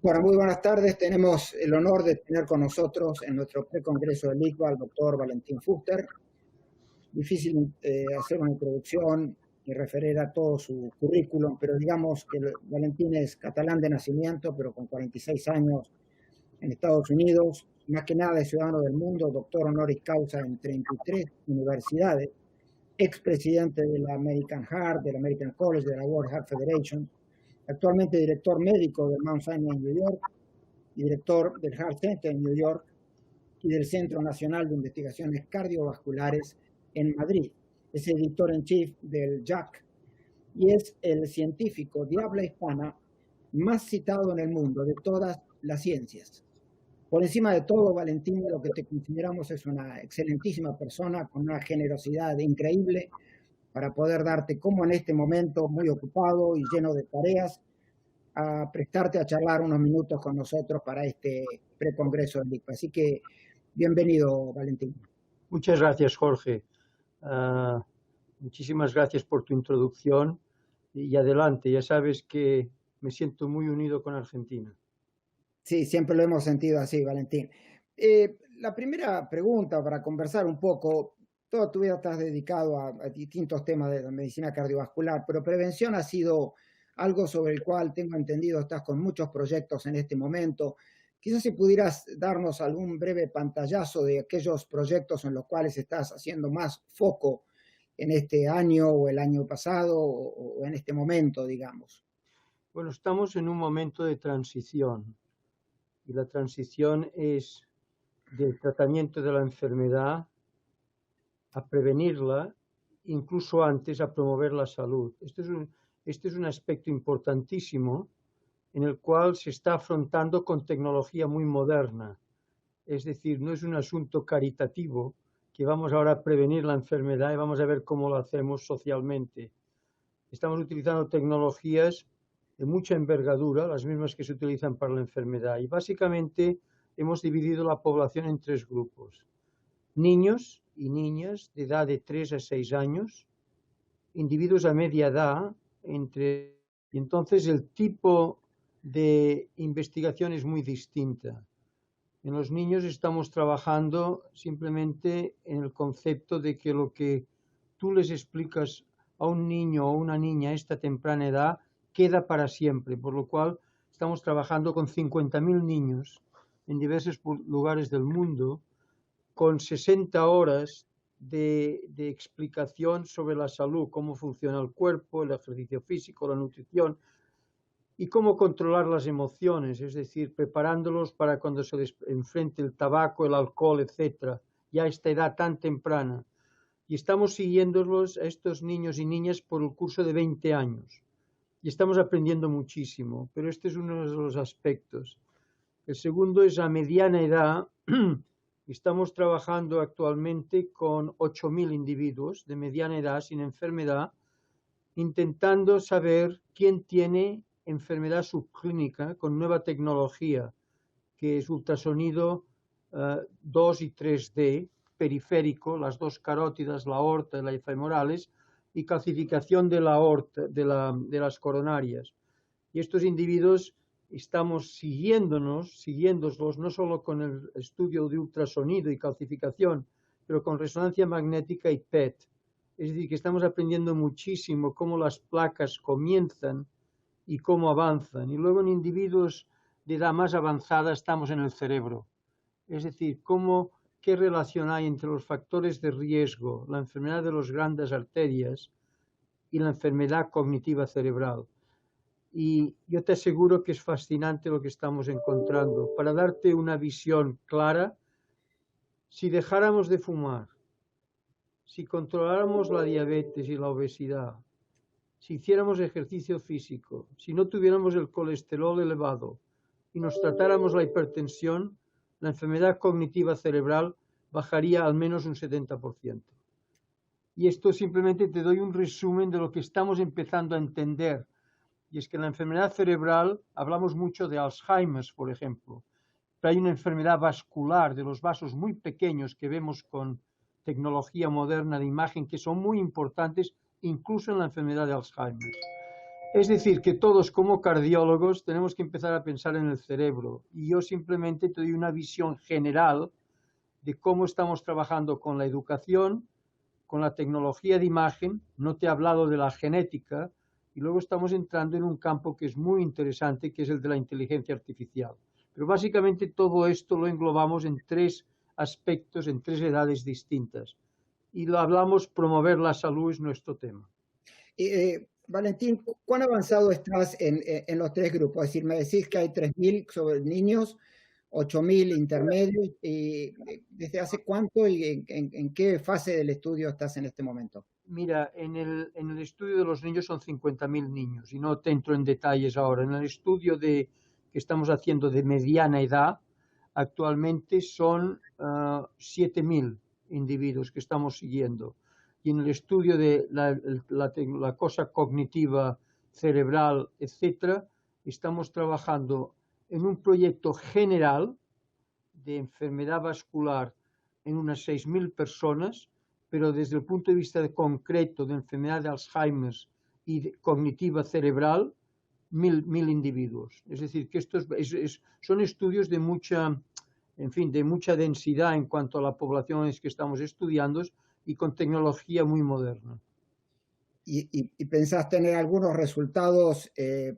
Bueno, muy buenas tardes. Tenemos el honor de tener con nosotros en nuestro precongreso del ICBA al doctor Valentín Fuster. Difícil hacer una introducción y referir a todo su currículum, pero digamos que Valentín es catalán de nacimiento, pero con 46 años en Estados Unidos, más que nada es ciudadano del mundo, doctor honoris causa en 33 universidades, expresidente de la American Heart, del American College, de la World Heart Federation, actualmente director médico del Mount Sinai en New York, y director del Heart Center en New York y del Centro Nacional de Investigaciones Cardiovasculares en Madrid. Es editor en chief del JAC y es el científico de habla hispana más citado en el mundo de todas las ciencias. Por encima de todo, Valentín, lo que te consideramos es una excelentísima persona con una generosidad increíble para poder darte, como en este momento, muy ocupado y lleno de tareas, a prestarte a charlar unos minutos con nosotros para este precongreso del ICPA. Así que bienvenido, Valentín. Muchas gracias, Jorge. Muchísimas gracias por tu introducción y adelante. Ya sabes que me siento muy unido con Argentina. Sí, siempre lo hemos sentido así, Valentín. La primera pregunta para conversar un poco, toda tu vida estás dedicado a distintos temas de la medicina cardiovascular, pero prevención ha sido algo sobre el cual tengo entendido estás con muchos proyectos en este momento. Quizás si pudieras darnos algún breve pantallazo de aquellos proyectos en los cuales estás haciendo más foco en este año o el año pasado o en este momento, digamos. Bueno, estamos en un momento de transición y la transición es del tratamiento de la enfermedad a prevenirla, incluso antes a promover la salud. Este es un aspecto importantísimo en el cual se está afrontando con tecnología muy moderna. Es decir, no es un asunto caritativo que vamos ahora a prevenir la enfermedad y vamos a ver cómo lo hacemos socialmente. Estamos utilizando tecnologías de mucha envergadura, las mismas que se utilizan para la enfermedad. Y básicamente hemos dividido la población en tres grupos. Niños y niñas de edad de 3 a 6 años, individuos a media edad, y entonces el tipo de investigación es muy distinta. En los niños estamos trabajando simplemente en el concepto de que lo que tú les explicas a un niño o una niña a esta temprana edad queda para siempre, por lo cual estamos trabajando con 50.000 niños en diversos lugares del mundo, con 60 horas de explicación sobre la salud, cómo funciona el cuerpo, el ejercicio físico, la nutrición, y cómo controlar las emociones, es decir, preparándolos para cuando se les enfrente el tabaco, el alcohol, etcétera, ya a esta edad tan temprana. Y estamos siguiéndolos a estos niños y niñas por el curso de 20 años. Y estamos aprendiendo muchísimo, pero este es uno de los aspectos. El segundo es a mediana edad. Estamos trabajando actualmente con 8.000 individuos de mediana edad sin enfermedad, intentando saber quién tiene enfermedad subclínica con nueva tecnología, que es ultrasonido 2 y 3D, periférico, las dos carótidas, la aorta y las femorales, y calcificación de la aorta, de las coronarias. Y estos individuos estamos siguiéndolos no solo con el estudio de ultrasonido y calcificación, pero con resonancia magnética y PET. Es decir, que estamos aprendiendo muchísimo cómo las placas comienzan y cómo avanzan. Y luego en individuos de edad más avanzada estamos en el cerebro. Es decir, qué relación hay entre los factores de riesgo, la enfermedad de las grandes arterias y la enfermedad cognitiva cerebral. Y yo te aseguro que es fascinante lo que estamos encontrando. Para darte una visión clara, si dejáramos de fumar, si controláramos la diabetes y la obesidad, si hiciéramos ejercicio físico, si no tuviéramos el colesterol elevado y nos tratáramos la hipertensión, la enfermedad cognitiva cerebral bajaría al menos un 70%. Y esto simplemente te doy un resumen de lo que estamos empezando a entender. Y es que en la enfermedad cerebral hablamos mucho de Alzheimer, por ejemplo, pero hay una enfermedad vascular de los vasos muy pequeños que vemos con tecnología moderna de imagen que son muy importantes incluso en la enfermedad de Alzheimer. Es decir, que todos como cardiólogos tenemos que empezar a pensar en el cerebro. Y yo simplemente te doy una visión general de cómo estamos trabajando con la educación, con la tecnología de imagen. No te he hablado de la genética. Y luego estamos entrando en un campo que es muy interesante, que es el de la inteligencia artificial. Pero básicamente todo esto lo englobamos en tres aspectos, en tres edades distintas. Y lo hablamos, promover la salud es nuestro tema. Valentín, ¿cuán avanzado estás en los tres grupos? Es decir, me decís que hay 3.000 sobre niños, 8.000 intermedios, y ¿desde hace cuánto y en qué fase del estudio estás en este momento? Mira, en el estudio de los niños son 50.000 niños y no te entro en detalles ahora. En el estudio que estamos haciendo de mediana edad, actualmente son 7.000 individuos que estamos siguiendo. Y en el estudio de la cosa cognitiva, cerebral, etcétera, estamos trabajando en un proyecto general de enfermedad vascular en unas 6.000 personas, pero desde el punto de vista concreto de enfermedad de Alzheimer y cognitiva cerebral, 1.000 individuos. Es decir, que estos son estudios de mucha, en fin, de mucha densidad en cuanto a la población que estamos estudiando y con tecnología muy moderna. ¿Y pensás tener algunos resultados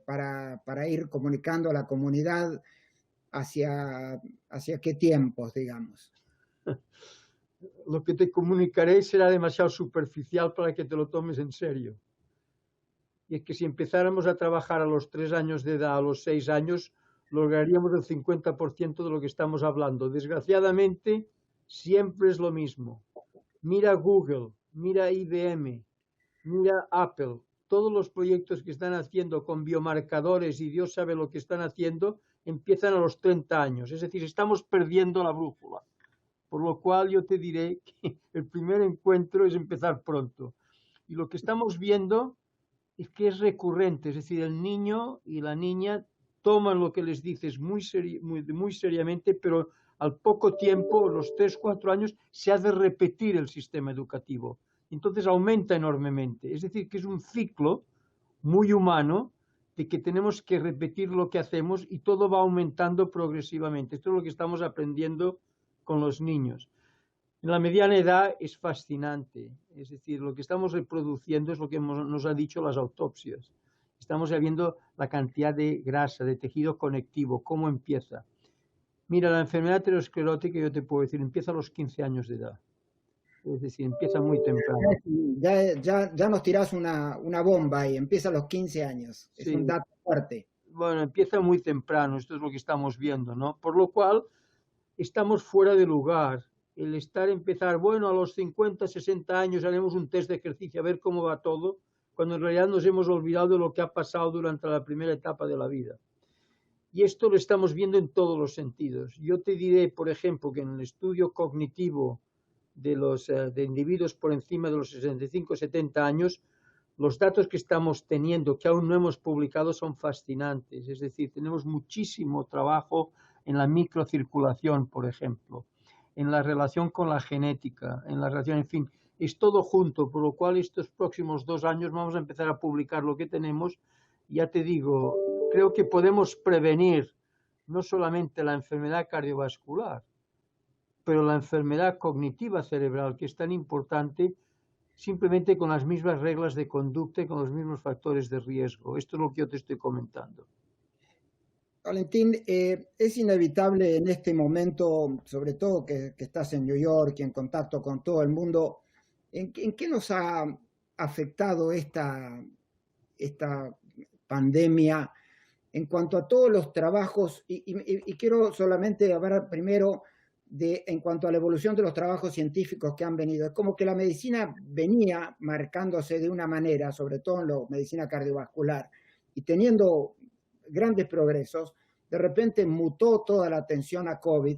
para ir comunicando a la comunidad hacia qué tiempos, digamos? Lo que te comunicaré será demasiado superficial para que te lo tomes en serio. Y es que si empezáramos a trabajar a los 3 años de edad, a los 6 años, lograríamos el 50% de lo que estamos hablando. Desgraciadamente, siempre es lo mismo. Mira Google, mira IBM, mira Apple, todos los proyectos que están haciendo con biomarcadores y Dios sabe lo que están haciendo, empiezan a los 30 años. Es decir, estamos perdiendo la brújula. Por lo cual yo te diré que el primer encuentro es empezar pronto. Y lo que estamos viendo es que es recurrente, es decir, el niño y la niña toman lo que les dices muy seriamente, pero al poco tiempo, los 3, 4 años, se ha de repetir el sistema educativo. Entonces aumenta enormemente. Es decir, que es un ciclo muy humano de que tenemos que repetir lo que hacemos y todo va aumentando progresivamente. Esto es lo que estamos aprendiendo con los niños. En la mediana edad es fascinante, es decir, lo que estamos reproduciendo es lo que nos han dicho las autopsias. Estamos viendo la cantidad de grasa, de tejido conectivo, cómo empieza. Mira, la enfermedad aterosclerótica, yo te puedo decir, empieza a los 15 años de edad. Es decir, empieza muy temprano. Ya nos tirás una bomba y empieza a los 15 años. Es un Sí, dato fuerte. bueno, empieza muy temprano, esto es lo que estamos viendo, ¿no? Por lo cual, estamos fuera de lugar. El empezar, bueno, a los 50, 60 años haremos un test de ejercicio a ver cómo va todo, cuando en realidad nos hemos olvidado de lo que ha pasado durante la primera etapa de la vida. Y esto lo estamos viendo en todos los sentidos. Yo te diré, por ejemplo, que en el estudio cognitivo de individuos por encima de los 65, 70 años, los datos que estamos teniendo, que aún no hemos publicado, son fascinantes. Es decir, tenemos muchísimo trabajo en la microcirculación, por ejemplo, en la relación con la genética, en la relación, en fin, es todo junto, por lo cual estos próximos 2 años vamos a empezar a publicar lo que tenemos. Ya te digo, creo que podemos prevenir no solamente la enfermedad cardiovascular, pero la enfermedad cognitiva cerebral, que es tan importante, simplemente con las mismas reglas de conducta y con los mismos factores de riesgo. Esto es lo que yo te estoy comentando. Valentín, es inevitable en este momento, sobre todo que estás en New York y en contacto con todo el mundo, ¿en qué nos ha afectado esta pandemia en cuanto a todos los trabajos? Y quiero solamente hablar primero en cuanto a la evolución de los trabajos científicos que han venido. Es como que la medicina venía marcándose de una manera, sobre todo en la medicina cardiovascular, y teniendo grandes progresos, de repente mutó toda la atención a COVID.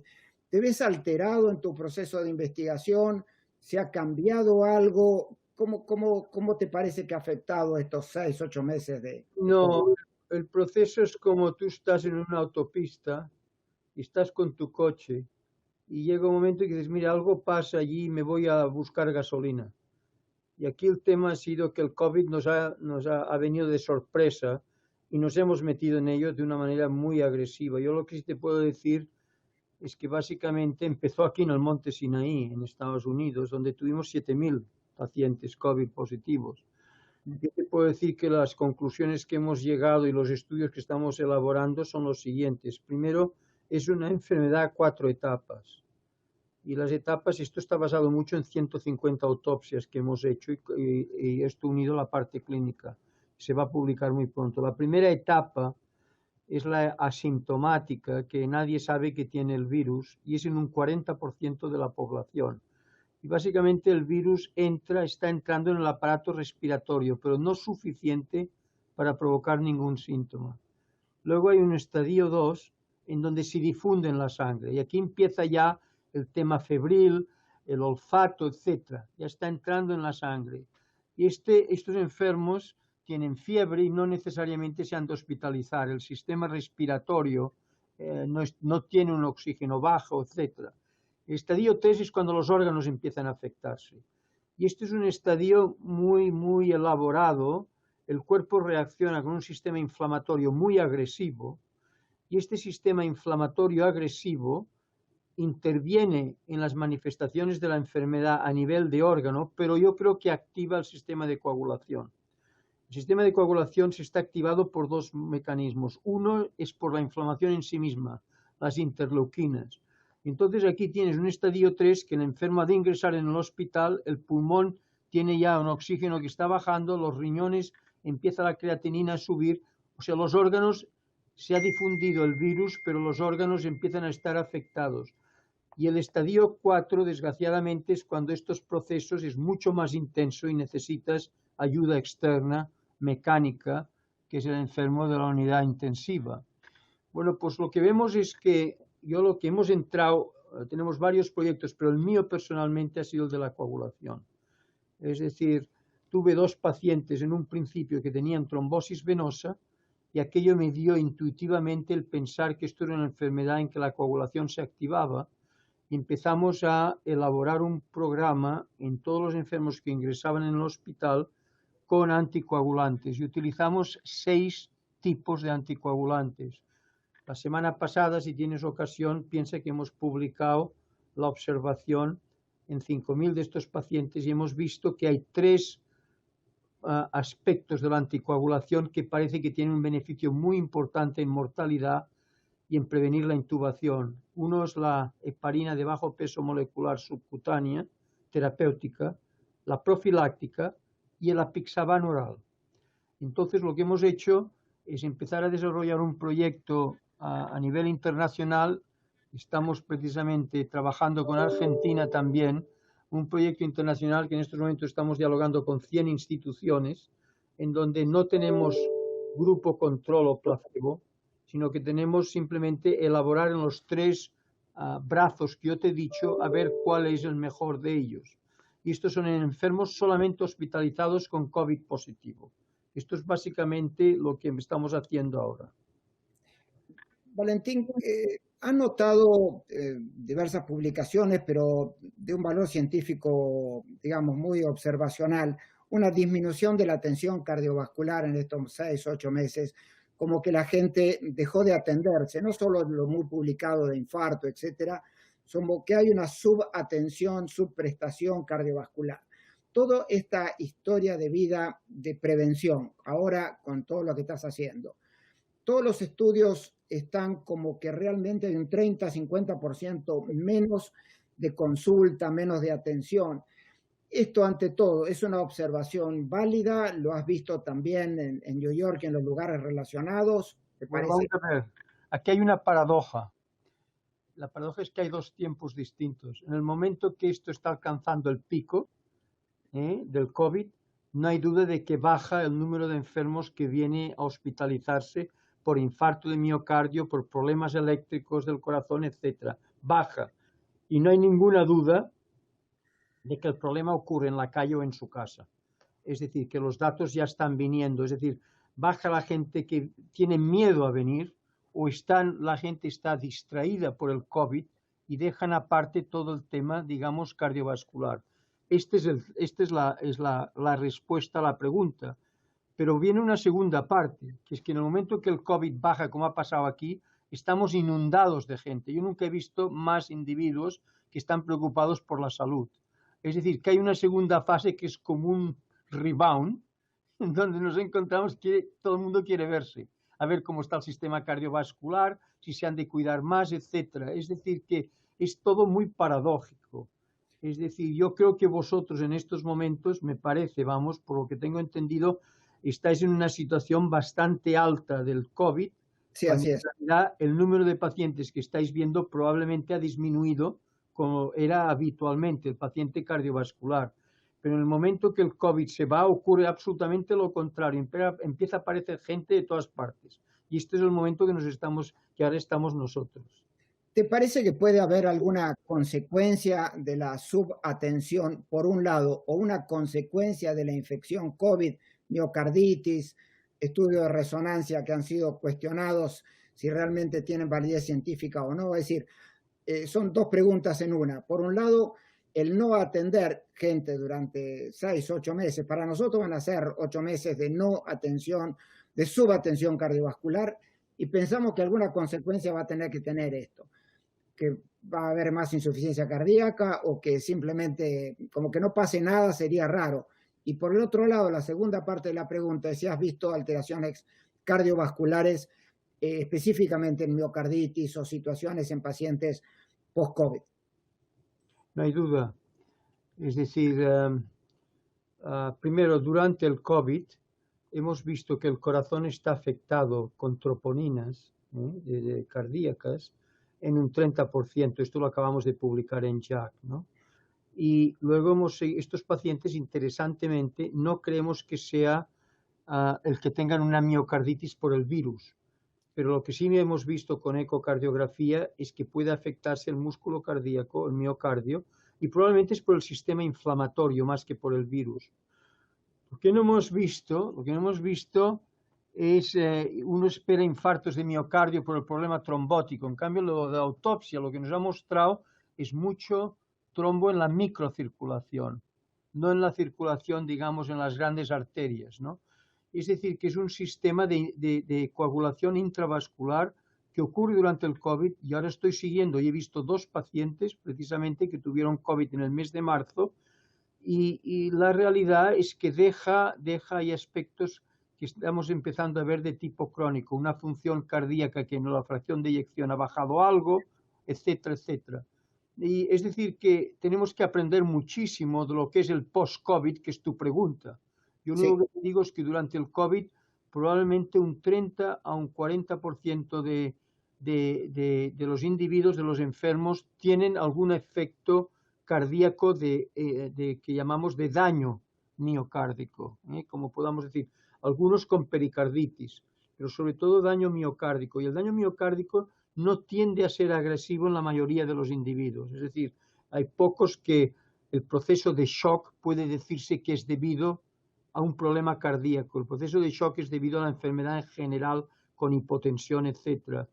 ¿Te ves alterado en tu proceso de investigación? ¿Se ha cambiado algo? ¿Cómo te parece que ha afectado estos 6, 8 meses de No, COVID? el proceso es como tú estás en una autopista y estás con tu coche y llega un momento que dices, mira, algo pasa allí y me voy a buscar gasolina. Y aquí el tema ha sido que el COVID ha venido de sorpresa y nos hemos metido en ello de una manera muy agresiva. Yo lo que sí te puedo decir es que básicamente empezó aquí en el Monte Sinaí, en Estados Unidos, donde tuvimos 7.000 pacientes COVID positivos. Yo te puedo decir que las conclusiones que hemos llegado y los estudios que estamos elaborando son los siguientes. Primero, es una enfermedad a 4 etapas. Y las etapas, esto está basado mucho en 150 autopsias que hemos hecho y esto unido a la parte clínica. Se va a publicar muy pronto. La primera etapa es la asintomática, que nadie sabe que tiene el virus y es en un 40% de la población. Y básicamente el virus está entrando en el aparato respiratorio, pero no suficiente para provocar ningún síntoma. Luego hay un estadio 2 en donde se difunde en la sangre y aquí empieza ya el tema febril, el olfato, etcétera. Ya está entrando en la sangre. Y estos enfermos tienen fiebre y no necesariamente se han de hospitalizar. El sistema respiratorio no tiene un oxígeno bajo, etcétera. El estadio 3 es cuando los órganos empiezan a afectarse. Y este es un estadio muy, muy elaborado. El cuerpo reacciona con un sistema inflamatorio muy agresivo y este sistema inflamatorio agresivo interviene en las manifestaciones de la enfermedad a nivel de órgano, pero yo creo que activa el sistema de coagulación. El sistema de coagulación se está activado por dos mecanismos. Uno es por la inflamación en sí misma, las interleuquinas. Entonces aquí tienes un estadio 3 que el enfermo ha de ingresar en el hospital, el pulmón tiene ya un oxígeno que está bajando, los riñones empieza la creatinina a subir, o sea, los órganos, se ha difundido el virus, pero los órganos empiezan a estar afectados. Y el estadio 4, desgraciadamente, es cuando estos procesos es mucho más intenso y necesitas ayuda externa, mecánica, que es el enfermo de la unidad intensiva. Bueno, pues lo que vemos es que lo que hemos entrado, tenemos varios proyectos, pero el mío personalmente ha sido el de la coagulación. Es decir, tuve 2 pacientes en un principio que tenían trombosis venosa y aquello me dio intuitivamente el pensar que esto era una enfermedad en que la coagulación se activaba y empezamos a elaborar un programa en todos los enfermos que ingresaban en el hospital con anticoagulantes y utilizamos 6 tipos de anticoagulantes. La semana pasada, si tienes ocasión, piensa que hemos publicado la observación en 5.000 de estos pacientes y hemos visto que hay 3 aspectos de la anticoagulación que parece que tienen un beneficio muy importante en mortalidad y en prevenir la intubación. Uno es la heparina de bajo peso molecular subcutánea, terapéutica, la profiláctica y el apixaban oral. Entonces lo que hemos hecho es empezar a desarrollar un proyecto a nivel internacional. Estamos precisamente trabajando con Argentina también, un proyecto internacional que en estos momentos estamos dialogando con 100 instituciones, en donde no tenemos grupo control o placebo, sino que tenemos simplemente elaborar en los 3 brazos que yo te he dicho, a ver cuál es el mejor de ellos. Y estos son en enfermos solamente hospitalizados con COVID positivo. Esto es básicamente lo que estamos haciendo ahora. Valentín, han notado diversas publicaciones, pero de un valor científico, digamos, muy observacional, una disminución de la tensión cardiovascular en estos 6, 8 meses, como que la gente dejó de atenderse, no solo lo muy publicado de infarto, etcétera, sino que hay una subatención, subprestación cardiovascular. Toda esta historia de vida de prevención, ahora con todo lo que estás haciendo, todos los estudios están como que realmente hay un 30-50% menos de consulta, menos de atención. Esto, ante todo, es una observación válida, lo has visto también en New York, en los lugares relacionados. ¿Te parece? Bueno, vamos a ver, aquí hay una paradoja. La paradoja es que hay 2 tiempos distintos. En el momento que esto está alcanzando el pico del COVID, no hay duda de que baja el número de enfermos que viene a hospitalizarse por infarto de miocardio, por problemas eléctricos del corazón, etc. Baja. Y no hay ninguna duda de que el problema ocurre en la calle o en su casa. Es decir, que los datos ya están viniendo. Es decir, baja la gente que tiene miedo a venir o la gente está distraída por el COVID y dejan aparte todo el tema, digamos, cardiovascular. esta es la respuesta a la pregunta. Pero viene una segunda parte, que es que en el momento que el COVID baja, como ha pasado aquí, estamos inundados de gente. Yo nunca he visto más individuos que están preocupados por la salud. Es decir, que hay una segunda fase que es como un rebound, en donde nos encontramos que todo el mundo quiere verse, a ver cómo está el sistema cardiovascular, si se han de cuidar más, etcétera. Es decir, que es todo muy paradójico. Es decir, yo creo que vosotros en estos momentos, me parece, vamos, por lo que tengo entendido, estáis en una situación bastante alta del COVID, Sí, cuando así en es. realidad el número de pacientes que estáis viendo probablemente ha disminuido como era habitualmente el paciente cardiovascular. Pero en el momento que el COVID se va, ocurre absolutamente lo contrario. Empieza a aparecer gente de todas partes. Y este es el momento que ahora estamos nosotros. ¿Te parece que puede haber alguna consecuencia de la subatención, por un lado, o una consecuencia de la infección COVID, miocarditis, estudios de resonancia que han sido cuestionados si realmente tienen validez científica o no? Es decir, son dos preguntas en una. Por un lado, el no atender gente durante 6, 8 meses, para nosotros van a ser 8 meses de no atención, de subatención cardiovascular, y pensamos que alguna consecuencia va a tener que tener esto, que va a haber más insuficiencia cardíaca o que simplemente como que no pase nada sería raro. Y por el otro lado, la segunda parte de la pregunta es si has visto alteraciones cardiovasculares, específicamente en miocarditis o situaciones en pacientes post-COVID. No hay duda. Es decir, primero, durante el COVID hemos visto que el corazón está afectado con troponinas cardíacas en un 30%. Esto lo acabamos de publicar en JACC, ¿no? Y luego estos pacientes, interesantemente, no creemos que sea el que tengan una miocarditis por el virus. Pero lo que sí hemos visto con ecocardiografía es que puede afectarse el músculo cardíaco, el miocardio, y probablemente es por el sistema inflamatorio más que por el virus. Lo que no hemos visto es, uno espera infartos de miocardio por el problema trombótico. En cambio, lo de autopsia, lo que nos ha mostrado es mucho trombo en la microcirculación, no en la circulación, digamos, en las grandes arterias, ¿no? Es decir, que es un sistema de coagulación intravascular que ocurre durante el COVID, y ahora estoy siguiendo y he visto 2 pacientes precisamente que tuvieron COVID en el mes de marzo, y la realidad es que deja hay aspectos que estamos empezando a ver de tipo crónico, una función cardíaca que en la fracción de eyección ha bajado algo, etcétera, etcétera. Y es decir, que tenemos que aprender muchísimo de lo que es el post-COVID, que es tu pregunta. Yo lo Sí. único que digo es que durante el COVID probablemente un 30 a un 40% de los individuos, de los enfermos, tienen algún efecto cardíaco que llamamos de daño miocárdico, como podamos decir, algunos con pericarditis, pero sobre todo daño miocárdico. Y el daño miocárdico no tiende a ser agresivo en la mayoría de los individuos. Es decir, hay pocos que el proceso de shock puede decirse que es debido a un problema cardíaco. El proceso de shock es debido a la enfermedad en general, con hipotensión, etcétera,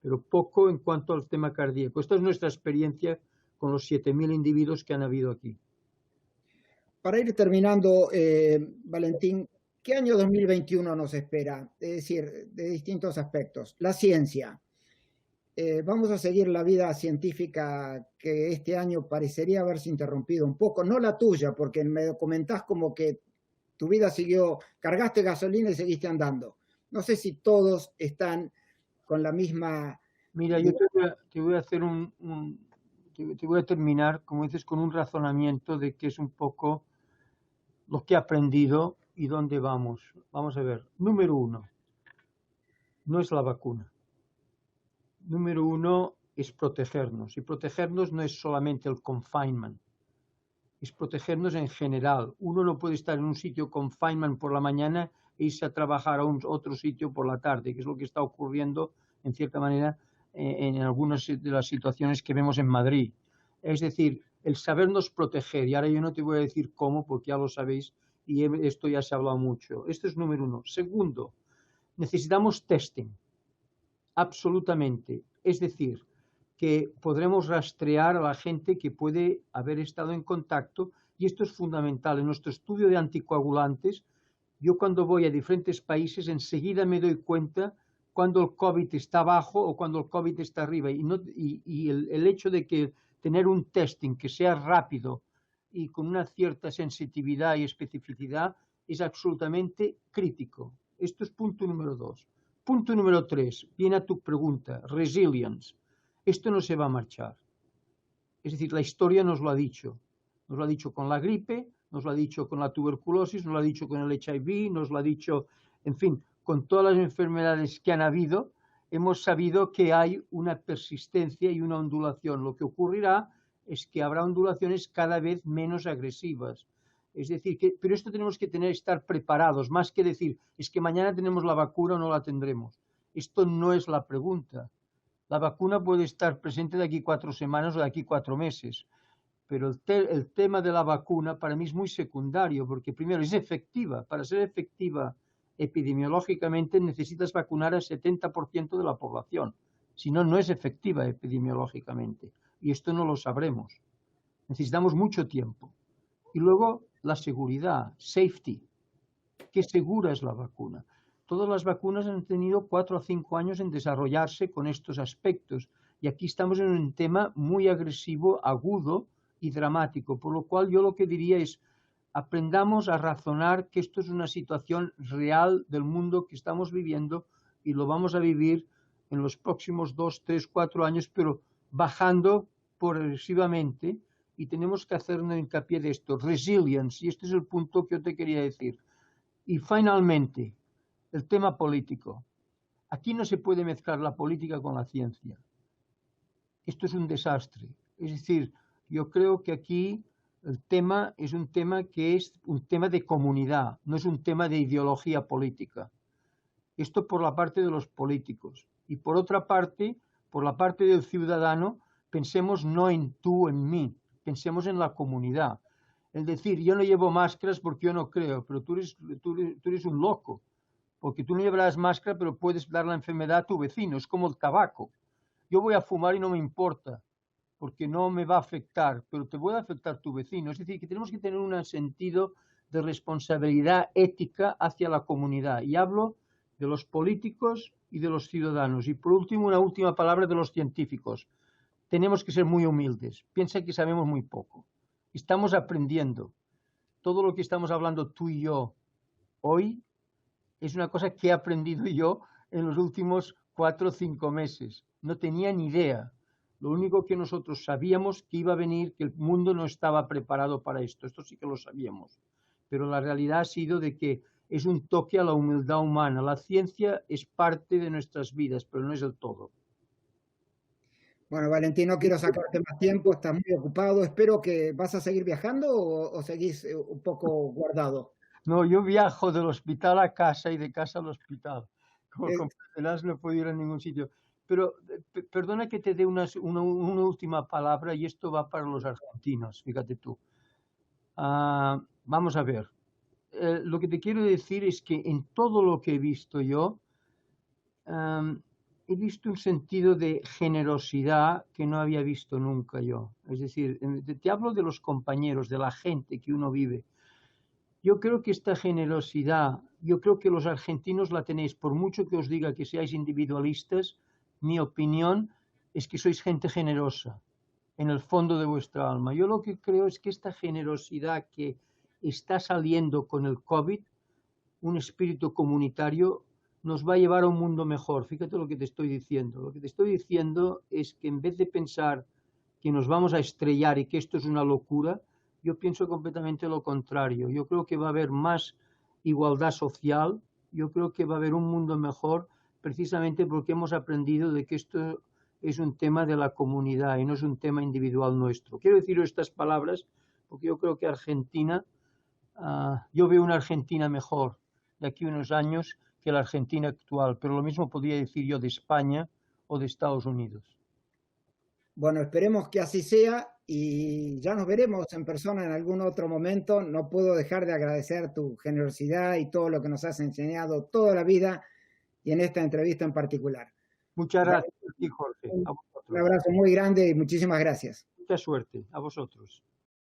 pero poco en cuanto al tema cardíaco. Esta es nuestra experiencia con los 7.000 individuos que han habido aquí. Para ir terminando, Valentín, ¿qué año 2021 nos espera? Es decir, de distintos aspectos. La ciencia. Vamos a seguir la vida científica que este año parecería haberse interrumpido un poco, no la tuya, porque me comentás como que tu vida siguió, cargaste gasolina y seguiste andando. No sé si todos están con la misma... Mira, yo te voy a hacer te voy a terminar, como dices, con un razonamiento de que es un poco lo que he aprendido y dónde vamos. Vamos a ver. Número 1, no es la vacuna. Número 1 es protegernos. Y protegernos no es solamente el confinement, es protegernos en general. Uno no puede estar en un sitio confinement por la mañana e irse a trabajar a otro sitio por la tarde, que es lo que está ocurriendo, en cierta manera, en algunas de las situaciones que vemos en Madrid. Es decir, el sabernos proteger, y ahora yo no te voy a decir cómo, porque ya lo sabéis, y esto ya se ha hablado mucho. Esto es número 1. Segundo, necesitamos testing, absolutamente. Es decir, que podremos rastrear a la gente que puede haber estado en contacto Y esto es fundamental. En nuestro estudio de anticoagulantes, yo cuando voy a diferentes países enseguida me doy cuenta cuando el COVID está abajo o cuando el COVID está arriba. Y el hecho de que tener un testing que sea rápido y con una cierta sensitividad y especificidad es absolutamente crítico. Esto es punto número 2. Punto número 3, viene a tu pregunta, resilience. Esto no se va a marchar. Es decir, la historia nos lo ha dicho. Nos lo ha dicho con la gripe, nos lo ha dicho con la tuberculosis, nos lo ha dicho con el HIV, nos lo ha dicho, en fin, con todas las enfermedades que han habido, hemos sabido que hay una persistencia y una ondulación. Lo que ocurrirá es que habrá ondulaciones cada vez menos agresivas. Es decir, pero esto tenemos que estar preparados, más que decir, es que mañana tenemos la vacuna o no la tendremos. Esto no es la pregunta. La vacuna puede estar presente de aquí 4 semanas o de aquí 4 meses, pero el tema de la vacuna para mí es muy secundario, porque primero es efectiva. Para ser efectiva epidemiológicamente necesitas vacunar al 70% de la población. Si no, no es efectiva epidemiológicamente. Y esto no lo sabremos. Necesitamos mucho tiempo. Y luego la seguridad, safety. ¿Qué segura es la vacuna? Todas las vacunas han tenido 4 o 5 años en desarrollarse con estos aspectos. Y aquí estamos en un tema muy agresivo, agudo y dramático. Por lo cual yo lo que diría es, aprendamos a razonar que esto es una situación real del mundo que estamos viviendo y lo vamos a vivir en los próximos 2, 3, 4 años, pero bajando progresivamente. Y tenemos que hacer un hincapié de esto, resilience, y este es el punto que yo te quería decir. Y finalmente, el tema político. Aquí no se puede mezclar la política con la ciencia. Esto es un desastre. Es decir, yo creo que aquí el tema es un tema que es un tema de comunidad, no es un tema de ideología política. Esto por la parte de los políticos. Y por otra parte, por la parte del ciudadano, pensemos no en tú, en mí, pensemos en la comunidad. Es decir, yo no llevo máscaras porque yo no creo, pero tú eres un loco, porque tú no llevarás máscara, pero puedes dar la enfermedad a tu vecino. Es como el tabaco. Yo voy a fumar y no me importa, porque no me va a afectar, pero te puede afectar tu vecino. Es decir, que tenemos que tener un sentido de responsabilidad ética hacia la comunidad. Y hablo de los políticos y de los ciudadanos. Y por último, una última palabra de los científicos. Tenemos que ser muy humildes. Piensa que sabemos muy poco. Estamos aprendiendo. Todo lo que estamos hablando tú y yo hoy es una cosa que he aprendido yo en los últimos 4 o 5 meses. No tenía ni idea. Lo único que nosotros sabíamos que iba a venir, que el mundo no estaba preparado para esto. Esto sí que lo sabíamos. Pero la realidad ha sido de que es un toque a la humildad humana. La ciencia es parte de nuestras vidas, pero no es el todo. Bueno, Valentín, no quiero sacarte más tiempo, estás muy ocupado. Espero que vas a seguir viajando o seguís un poco guardado. No, yo viajo del hospital a casa y de casa al hospital. Como comprenderás, no puedo ir a ningún sitio. Pero perdona que te dé una última palabra y esto va para los argentinos, fíjate tú. Vamos a ver. Lo que te quiero decir es que en todo lo que he visto yo, he visto un sentido de generosidad que no había visto nunca yo. Es decir, te hablo de los compañeros, de la gente que uno vive. Yo creo que esta generosidad, yo creo que los argentinos la tenéis, por mucho que os diga que seáis individualistas, mi opinión es que sois gente generosa, en el fondo de vuestra alma. Yo lo que creo es que esta generosidad que está saliendo con el COVID, un espíritu comunitario, nos va a llevar a un mundo mejor. Fíjate lo que te estoy diciendo. Lo que te estoy diciendo es que en vez de pensar que nos vamos a estrellar y que esto es una locura, yo pienso completamente lo contrario. Yo creo que va a haber más igualdad social, yo creo que va a haber un mundo mejor, precisamente porque hemos aprendido de que esto es un tema de la comunidad y no es un tema individual nuestro. Quiero decir estas palabras porque yo creo que Argentina, yo veo una Argentina mejor de aquí a unos años que la Argentina actual, pero lo mismo podría decir yo de España o de Estados Unidos. Bueno, esperemos que así sea y ya nos veremos en persona en algún otro momento. No puedo dejar de agradecer tu generosidad y todo lo que nos has enseñado toda la vida y en esta entrevista en particular. Muchas gracias, Jorge. Un abrazo muy grande y muchísimas gracias. Mucha suerte a vosotros.